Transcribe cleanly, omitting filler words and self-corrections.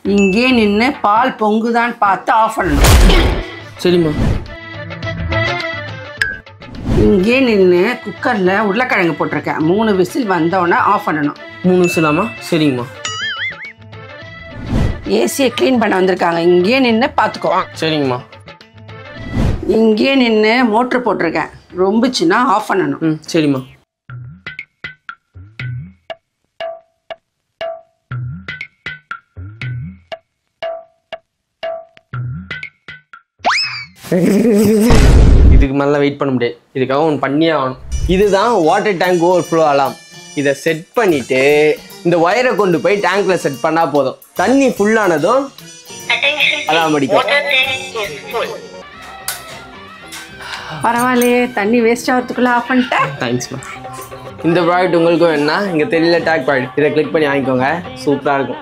இங்கே நின்று பால் பொங்குதான்னு பார்த்து ஆஃப் பண்ணணும். சரிம்மா. இங்கே நின்று குக்கரில் உருளைக்கிழங்கு போட்டிருக்கேன். 3 விசில் வந்தோடனே ஆஃப் பண்ணணும். 3 விசிலாமா? சரிங்கம்மா. ஏசியை க்ளீன் பண்ண வந்திருக்காங்க. இங்கே நின்று பார்த்துக்கோ. சரிங்கம்மா. இங்கே நின்று மோட்ரு போட்டிருக்கேன். ரொம்பச்சுன்னா ஆஃப் பண்ணணும். சரிம்மா. இதுக்கு மேலே வெயிட் பண்ண முடியாது. இதுக்காக ஒன்று பண்ணியே ஆகணும். இதுதான் வாட்டர் டேங்க் ஓவர்ஃப்ளோ அலாம். இதை செட் பண்ணிவிட்டு இந்த ஒயரை கொண்டு போய் டேங்க்கில் செட் பண்ணால் போதும். தண்ணி ஃபுல்லானதும் அலாம் அடிக்கும். பரவாயில்லையே, தண்ணி வேஸ்ட் ஆகிறதுக்குள்ளே ஆஃப் பண்ணிட்டேன். தேங்க்ஸ்மா. இந்த ப்ராடக்ட் உங்களுக்கும் வேணுன்னா இங்கே தெரியல டேக் ப்ராடக்ட், இதை கிளிக் பண்ணி வாங்கிக்கோங்க. சூப்பராக இருக்கும்.